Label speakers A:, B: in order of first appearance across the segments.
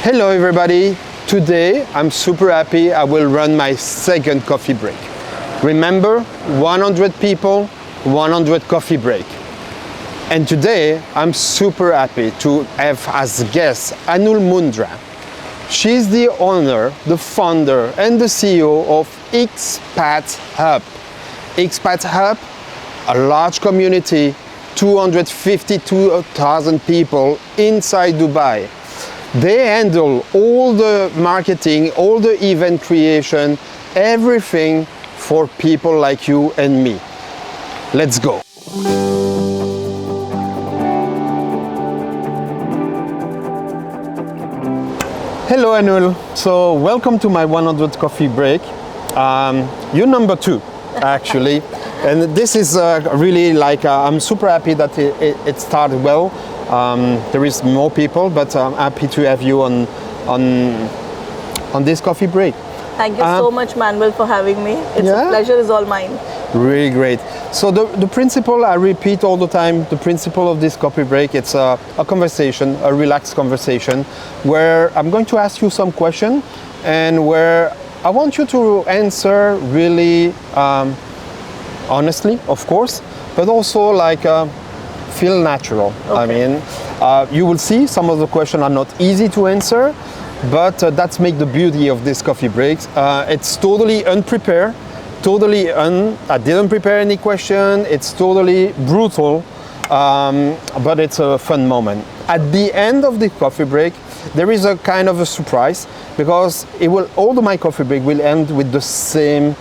A: Hello everybody. Today I'm super happy I will run my second coffee break. Remember, 100 people, 100 coffee break. And today I'm super happy to have as guest Anul Mundra. She's the owner, the founder and the CEO of Xpatzhub. Xpatzhub, a large community, 252,000 people inside Dubai. They handle all the marketing, all the event creation, everything for people like you and me. Let's go. Hello Anul, so welcome to my 100 coffee break. You're number 2 actually, and this is really like, I'm super happy that it started well. There is more people, but I'm happy to have you on this coffee break.
B: Thank you so much, Manuel, for having me. It's a pleasure is all mine.
A: Really great. So the principle, I repeat all the time, the principle of this coffee break, it's a conversation, a relaxed conversation, where I'm going to ask you some question and where I want you to answer really honestly, of course, but also like feel natural. Okay. I mean, you will see some of the questions are not easy to answer, but that's make the beauty of this coffee breaks. It's totally unprepared, I didn't prepare any question. It's totally brutal, but it's a fun moment. At the end of the coffee break, there is a kind of a surprise because all my coffee break will end with the same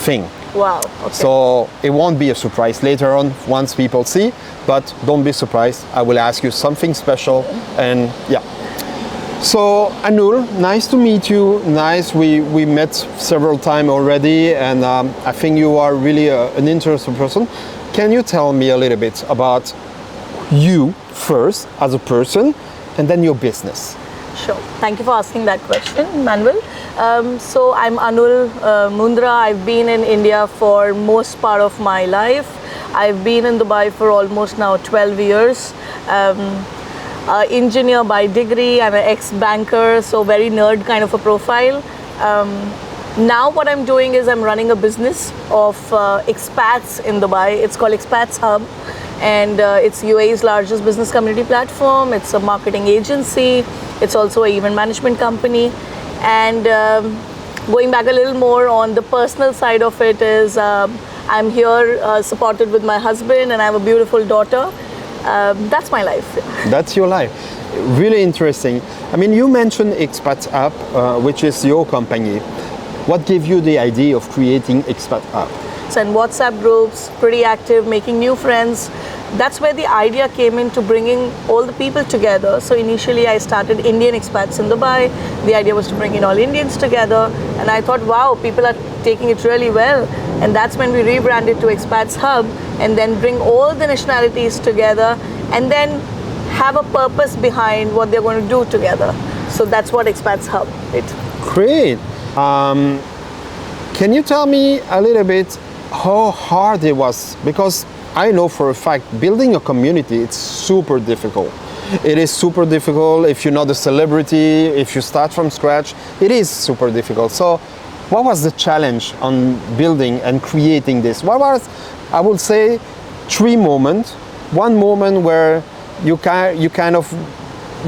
A: thing.
B: Wow. Okay.
A: So it won't be a surprise later on once people see, but don't be surprised. I will ask you something special and yeah. So Anul, nice to meet you. Nice, we met several times already, and I think you are really an interesting person. Can you tell me a little bit about you first as a person and then your business?
B: Sure. Thank you for asking that question, Manuel. So I'm Anul Mundra. I've been in India for most part of my life. I've been in Dubai for almost now 12 years. Engineer by degree. I'm an ex-banker, so very nerd kind of a profile. Now what I'm doing is I'm running a business of expats in Dubai. It's called Xpatzhub, and it's UAE's largest business community platform. It's a marketing agency. It's also an event management company. And going back a little more on the personal side of it is I'm here supported with my husband, and I have a beautiful daughter. That's my life.
A: That's your life. Really interesting. I mean, you mentioned Xpatzhub, which is your company. What gave you the idea of creating Xpatzhub?
B: So in WhatsApp groups, pretty active, making new friends. That's where the idea came into bringing all the people together. So initially I started Indian expats in Dubai. The idea was to bring in all Indians together. And I thought, wow, people are taking it really well. And that's when we rebranded to Xpatzhub, and then bring all the nationalities together and then have a purpose behind what they're going to do together. So that's what Xpatzhub is.
A: Great. Can you tell me a little bit how hard it was? Because I know for a fact building a community, it's super difficult. It is super difficult if you're not a celebrity, if you start from scratch, it is super difficult. So what was the challenge on building and creating this? What was, I would say, 3 moments. One moment where you kind of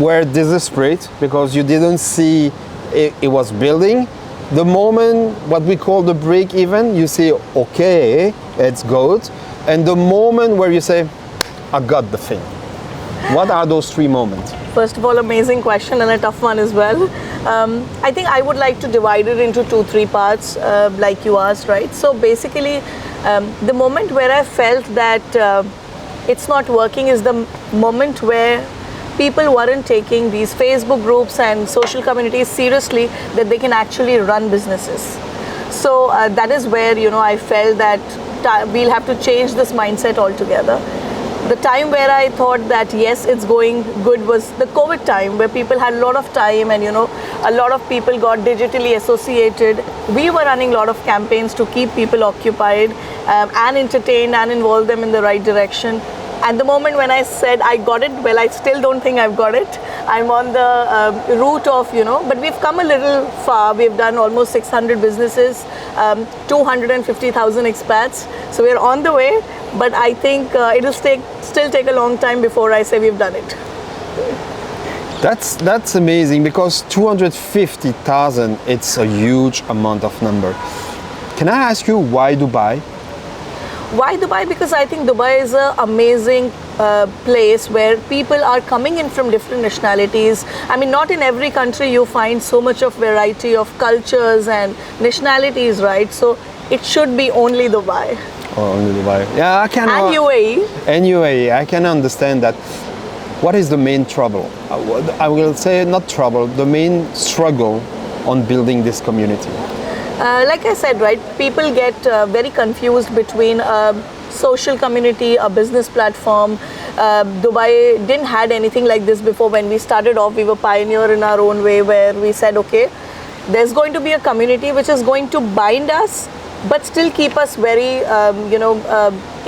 A: were desperate because you didn't see it was building. The moment, what we call the break even, you say, okay, it's good. And the moment where you say, I got the thing. What are those 3 moments?
B: First of all, amazing question and a tough one as well. I think I would like to divide it into 2-3 parts, like you asked, right? So basically, the moment where I felt that it's not working is the moment where people weren't taking these Facebook groups and social communities seriously, that they can actually run businesses. So that is where, I felt that we'll have to change this mindset altogether. The time where I thought that yes, it's going good was the COVID time, where people had a lot of time and a lot of people got digitally associated. We were running a lot of campaigns to keep people occupied and entertained and involve them in the right direction. And the moment when I said I got it, well, I still don't think I've got it. I'm on the route of, but we've come a little far. We've done almost 600 businesses, 250,000 expats. So we're on the way, but I think it'll still take a long time before I say we've done it.
A: That's amazing, because 250,000, it's a huge amount of number. Can I ask you why Dubai?
B: Why Dubai? Because I think Dubai is an amazing place where people are coming in from different nationalities. I mean, not in every country you find so much of variety of cultures and nationalities, right? So it should be only Dubai.
A: Oh, only Dubai. Yeah, I can.
B: And UAE.
A: And UAE, I can understand that. What is the main trouble? I will say not trouble, the main struggle on building this community.
B: Like I said, right, people get very confused between a social community, a business platform. Dubai didn't had anything like this before. When we started off, we were pioneer in our own way, where we said, okay, there's going to be a community which is going to bind us, but still keep us very,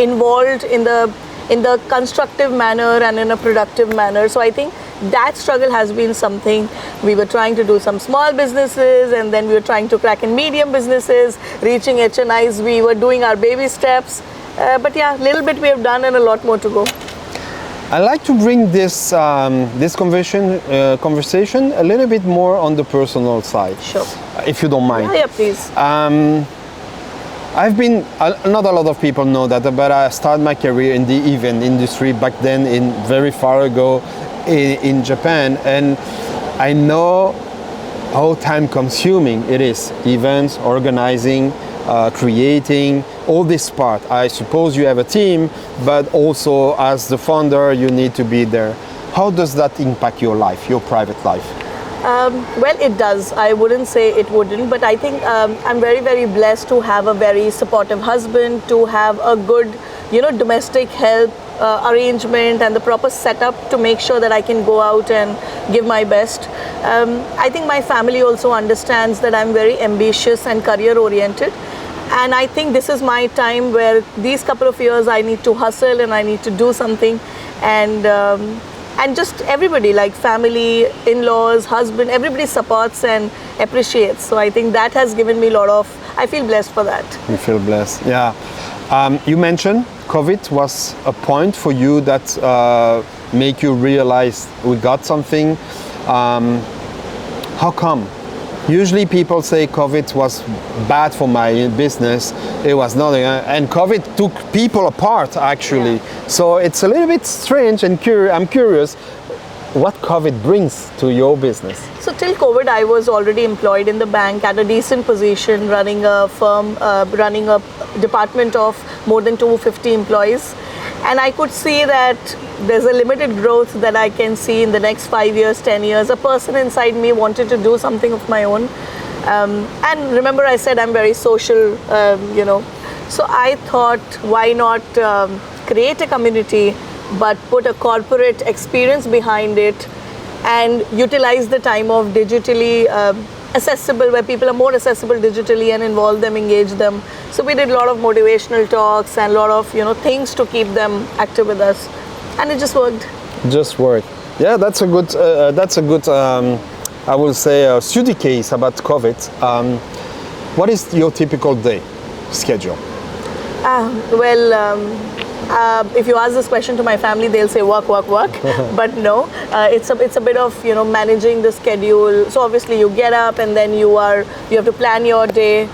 B: involved in the constructive manner and in a productive manner. So I think that struggle has been something. We were trying to do some small businesses, and then we were trying to crack in medium businesses, reaching HNIs. We were doing our baby steps. But yeah, a little bit we have done and a lot more to go.
A: I like to bring this conversation a little bit more on the personal side.
B: Sure.
A: If you don't mind.
B: Yeah, please.
A: I've been, not a lot of people know that, but I started my career in the event industry back then, in very far ago in Japan, and I know how time consuming it is. Events, organizing, creating, all this part. I suppose you have a team, but also as the founder, you need to be there. How does that impact your life, your private life?
B: Well, it does. I wouldn't say it wouldn't, but I think I'm very, very blessed to have a very supportive husband, to have a good, domestic help arrangement and the proper setup to make sure that I can go out and give my best. I think my family also understands that I'm very ambitious and career oriented. And I think this is my time where these couple of years I need to hustle and I need to do something. And just everybody, like family, in-laws, husband, everybody supports and appreciates. So I think that has given me a lot of, I feel blessed for that.
A: You feel blessed, yeah. You mentioned COVID was a point for you that make you realize we got something. How come? Usually people say COVID was bad for my business. It was not, and COVID took people apart actually. Yeah. So it's a little bit strange, and I'm curious what COVID brings to your business.
B: So till COVID, I was already employed in the bank at a decent position, running a firm, running a department of more than 250 employees. And I could see that there's a limited growth that I can see in the next 5 years, 10 years. A person inside me wanted to do something of my own. And remember I said I'm very social, So I thought, why not create a community, but put a corporate experience behind it and utilize the time of digitally accessible, where people are more accessible digitally, and involve them, engage them. So we did a lot of motivational talks and a lot of things to keep them active with us, and it just worked.
A: Just worked. Yeah, that's a good. I will say study case about COVID. What is your typical day schedule?
B: If you ask this question to my family, they'll say work. But no, it's a bit of managing the schedule. So obviously you get up and then you have to plan your day.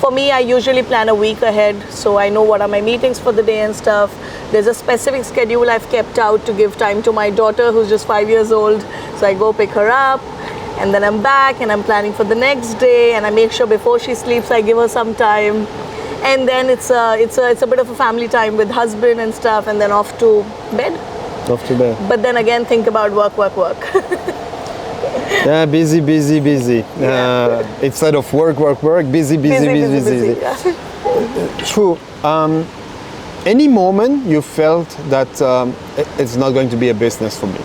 B: For me, I usually plan a week ahead, so I know what are my meetings for the day and stuff. There's a specific schedule I've kept out to give time to my daughter, who's just 5 years old. So I go pick her up, and then I'm back and I'm planning for the next day, and I make sure before she sleeps I give her some time. And then it's a bit of a family time with husband and stuff, and then off to bed.
A: Off to bed.
B: But then again, think about work.
A: Yeah, busy. Yeah. Instead of work, busy.
B: Yeah.
A: True. Any moment you felt that it's not going to be a business for me?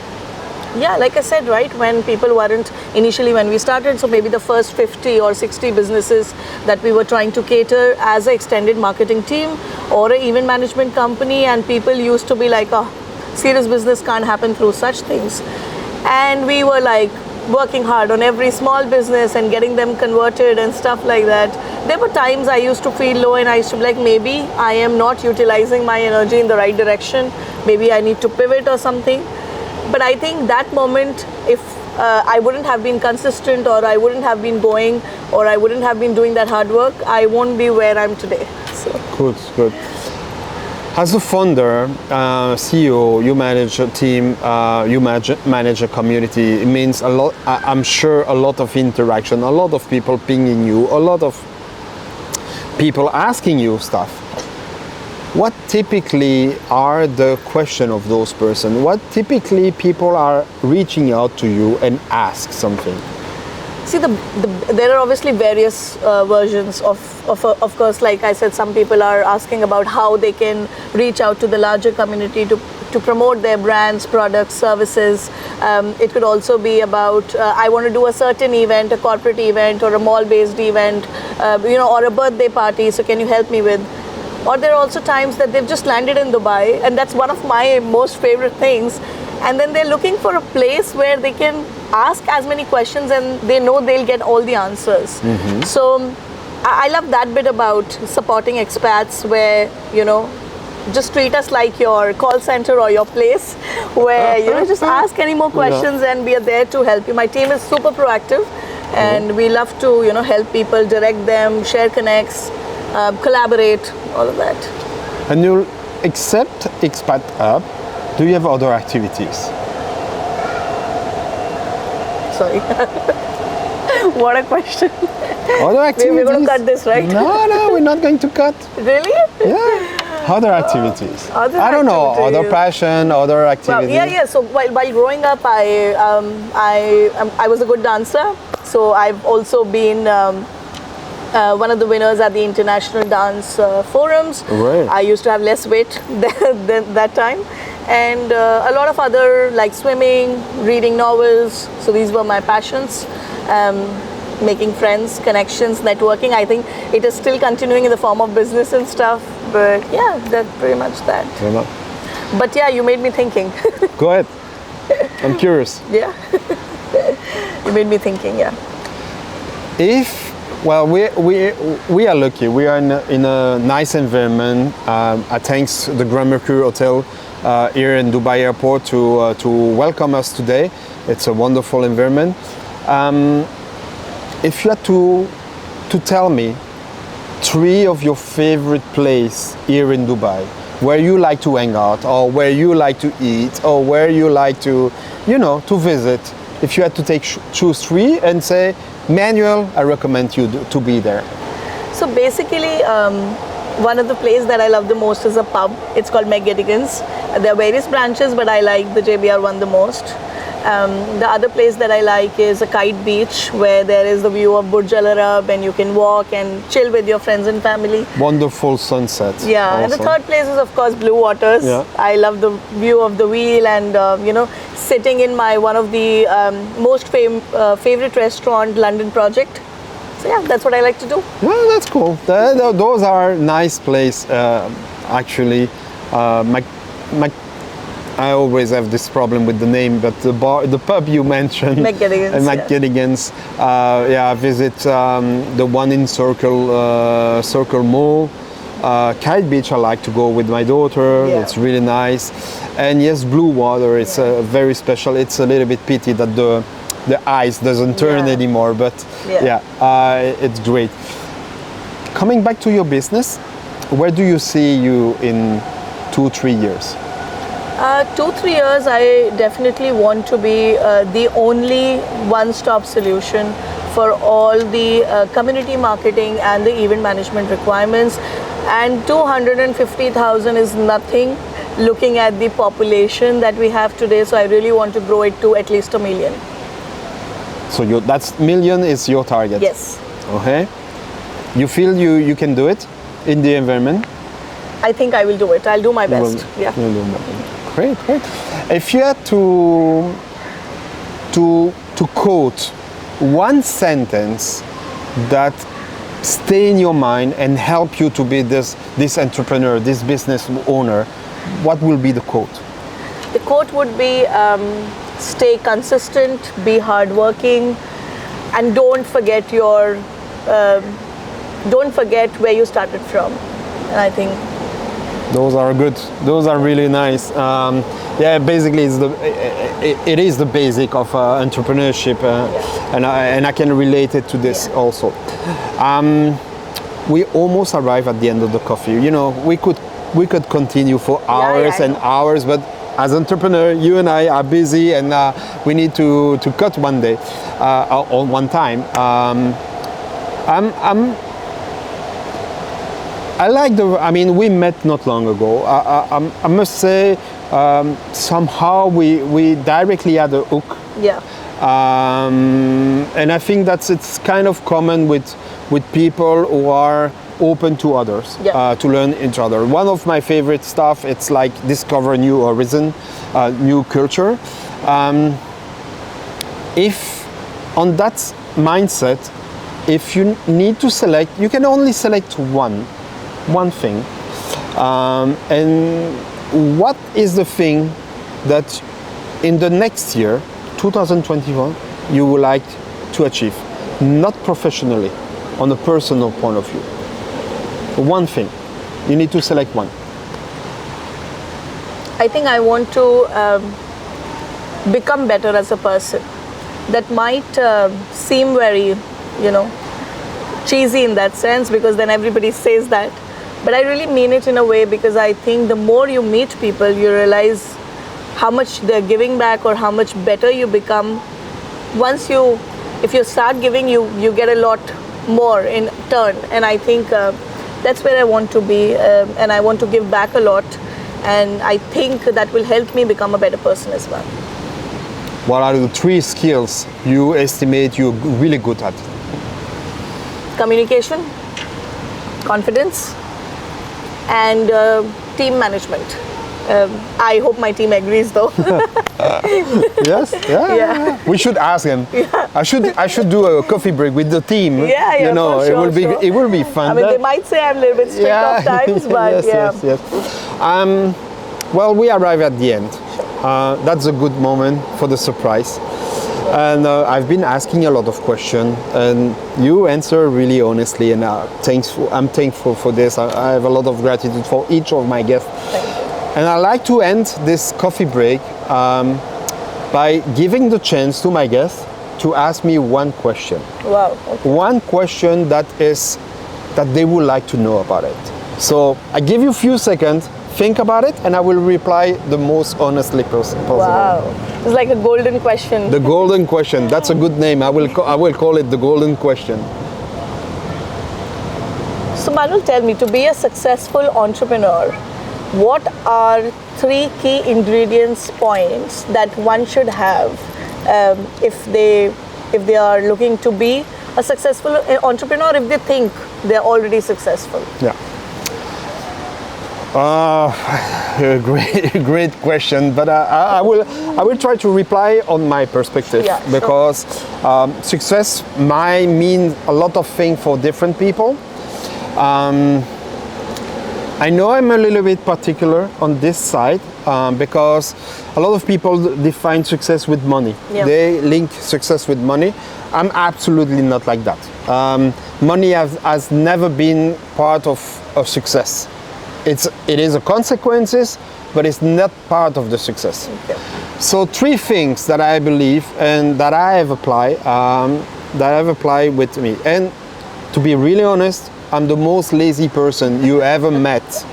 B: yeah, like I said, right, when people weren't initially when we started, so maybe the first 50 or 60 businesses that we were trying to cater as an extended marketing team or an event management company, and people used to be like, oh, serious business can't happen through such things. And we were like working hard on every small business and getting them converted and stuff like that. There were times I used to feel low and I used to be like, maybe I am not utilizing my energy in the right direction. Maybe I need to pivot or something. But I think that moment, if I wouldn't have been consistent, or I wouldn't have been going, or I wouldn't have been doing that hard work, I won't be where I'm today. So.
A: Good, good. As a founder, CEO, you manage a team, you manage a community. It means a lot. I'm sure a lot of interaction, a lot of people pinging you, a lot of people asking you stuff. What typically are the question of those person? What typically people are reaching out to you and ask something?
B: See, there are obviously various versions of course, like I said, some people are asking about how they can reach out to the larger community to promote their brands, products, services. It could also be about, I want to do a certain event, a corporate event or a mall-based event, or a birthday party, so can you help me with? Or there are also times that they've just landed in Dubai, and that's one of my most favorite things. And then they're looking for a place where they can ask as many questions and they know they'll get all the answers. Mm-hmm. So I love that bit about supporting expats, where, just treat us like your call center or your place, where, just ask any more questions and we are there to help you. My team is super proactive and we love to, help people, direct them, share connects, collaborate, all of that.
A: And you'll accept Xpatzhub. Do you have other activities?
B: Sorry. What a question.
A: Other activities?
B: We're going to cut this, right?
A: No, we're not going to cut.
B: Really?
A: Yeah. Other activities.
B: I
A: don't know. Other passion, other activities.
B: Well, yeah. So while growing up, I was a good dancer. So I've also been one of the winners at the International Dance Forums.
A: Right.
B: I used to have less weight than that time. And a lot of other, like swimming, reading novels. So these were my passions. Making friends, connections, networking. I think it is still continuing in the form of business and stuff. But yeah, that's pretty much that. But yeah, you made me thinking.
A: Go ahead. I'm curious.
B: Yeah. You made me thinking, yeah.
A: We are lucky. We are in a nice environment. Thanks the Grand Mercure Hotel here in Dubai Airport to welcome us today. It's a wonderful environment. If you had to tell me 3 of your favorite places here in Dubai, where you like to hang out, or where you like to eat, or where you like to, to visit, if you had to choose 3 and say, Manuel, I recommend you to be there.
B: So basically, one of the places that I love the most is a pub. It's called McGettigan's. There are various branches, but I like the JBR one the most. The other place that I like is a Kite Beach, where there is the view of Burj Al Arab and you can walk and chill with your friends and family.
A: Wonderful sunset.
B: Yeah, also. And the third place is of course Blue Waters. Yeah. I love the view of the wheel and sitting in one of the most favorite restaurant, London Project. So yeah, that's what I like to do.
A: Yeah, that's cool. Those are nice places actually. I always have this problem with the name, but the pub you mentioned,
B: McGettigan's.
A: I visit the one in Circle Mall. Kite Beach, I like to go with my daughter. Yeah. It's really nice. And yes, Blue Water. It's very special. It's a little bit pity that the ice doesn't turn anymore, but it's great. Coming back to your business, where do you see you in 2-3 years?
B: 2-3 years, I definitely want to be the only one-stop solution for all the community marketing and the event management requirements. And 250,000 is nothing looking at the population that we have today. So I really want to grow it to at least 1 million.
A: So that's million is your target?
B: Yes.
A: Okay. You feel you can do it in the environment?
B: I think I will do it. I'll do my best.
A: Great. If you had to to quote one sentence that stay in your mind and help you to be this entrepreneur, this business owner, what will be the quote?
B: The quote would be, stay consistent, be hardworking, and don't forget where you started from. And I think
A: those are good. Those are really nice. Yeah, basically, it is the basic of entrepreneurship, and I can relate it to this also. We almost arrived at the end of the coffee. You know, we could continue for hours and hours, but as entrepreneur, you and I are busy, and we need to cut one day or one time. I mean, we met not long ago. I must say, somehow we directly had a hook.
B: yeah,
A: And I think it's kind of common with people who are open to others, to learn each other. One of my favorite stuff, it's like discover new horizon, new culture. If on that mindset, if you need to select, you can only select one thing. And what is the thing that in the next year, 2021, you would like to achieve? Not professionally, on a personal point of view. One thing. You need to select one.
B: I think I want to become better as a person. That might seem very, cheesy in that sense, because then everybody says that. But I really mean it in a way, because I think the more you meet people, you realize how much they're giving back or how much better you become. If you start giving, you get a lot more in turn. And I think that's where I want to be, and I want to give back a lot. And I think that will help me become a better person as well.
A: What are the 3 skills you estimate you're really good at?
B: Communication, confidence, and team management. I hope my team agrees, though.
A: Yes, yeah. We should ask them. Yeah. I should do a coffee break with the team.
B: Yeah, for sure,
A: it will be fun.
B: I mean, they might say I'm a little bit strict of times, but
A: yes. Well, we arrive at the end. That's a good moment for the surprise. And I've been asking a lot of questions, and you answer really honestly, and I'm thankful for this. I have a lot of gratitude for each of my guests. And I like to end this coffee break by giving the chance to my guests to ask me one question.
B: Wow. Okay.
A: One question that they would like to know about it. So I give you a few seconds, think about it, and I will reply the most honestly possible.
B: Wow. It's like a golden question.
A: The golden question. That's a good name. I will call it the golden question.
B: So Manul, tell me, to be a successful entrepreneur, what are 3 key ingredients points that one should have if they are looking to be a successful entrepreneur, if they think they're already successful?
A: Yeah. Great question, but I will try to reply on my perspective, because success might mean a lot of things for different people. I know I'm a little bit particular on this side, because a lot of people define success with money. Yeah. They link success with money. I'm absolutely not like that. Money has never been part of success. It is a consequences, but it's not part of the success. Okay. So 3 things that I believe and that I have applied with me. And to be really honest, I'm the most lazy person you ever met.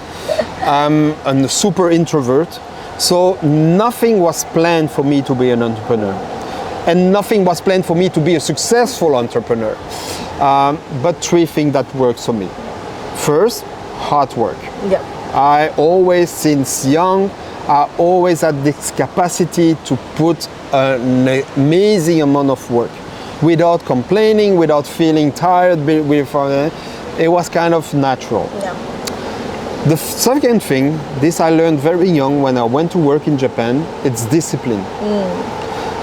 A: I'm a super introvert, so nothing was planned for me to be an entrepreneur. And nothing was planned for me to be a successful entrepreneur. But 3 things that works for me. First, hard work.
B: Yeah.
A: I always, since young, I always had this capacity to put an amazing amount of work without complaining, without feeling tired. It was kind of natural.
B: Yeah.
A: The second thing, this I learned very young when I went to work in Japan, it's discipline.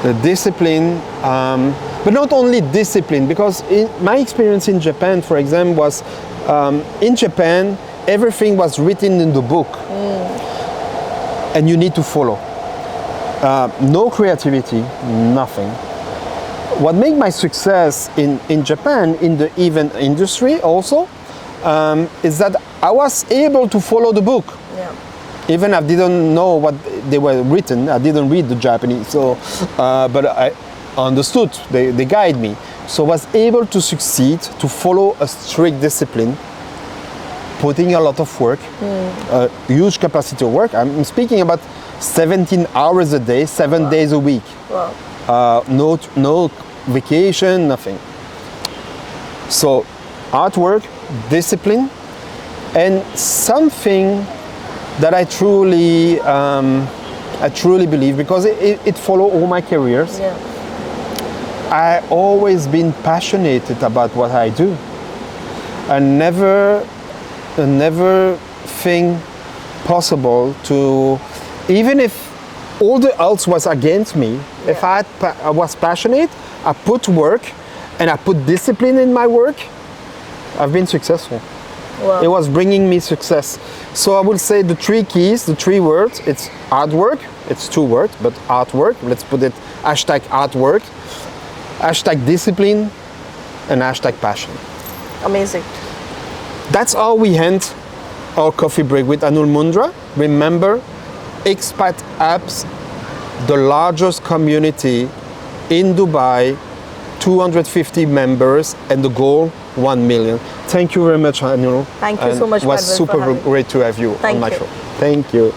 A: the discipline, but not only discipline, because my experience in Japan, for example, was in Japan, everything was written in the book, and you need to follow. No creativity, nothing. What made my success in Japan, in the event industry also, is that I was able to follow the book.
B: Yeah.
A: Even I didn't know what they were written, I didn't read the Japanese, so, but I understood, they guide me. So I was able to succeed, to follow a strict discipline, putting a lot of work, a huge capacity of work. I'm speaking about 17 hours a day, 7 days a week.
B: Wow.
A: No vacation, nothing. So hard work, discipline, and something that I truly believe, because it followed all my careers.
B: Yeah.
A: I always been passionate about what I do. I never think possible to, even if all the else was against me, if I was passionate, I put work and I put discipline in my work, I've been successful.
B: Wow.
A: It was bringing me success. So I would say the three keys, the three words, it's hard work, it's two words, but hard work, let's put it hashtag hard work, hashtag discipline, and hashtag passion.
B: Amazing.
A: That's how we end our coffee break with Anul Mundra. Remember, Xpatzhub, the largest community in Dubai, 250 members, and the goal 1 million. Thank you very much, Anul.
B: Thank you so much,
A: It was
B: Padwell, for
A: super
B: having me.
A: great to have you
B: Thank
A: on my
B: you.
A: show. Thank you.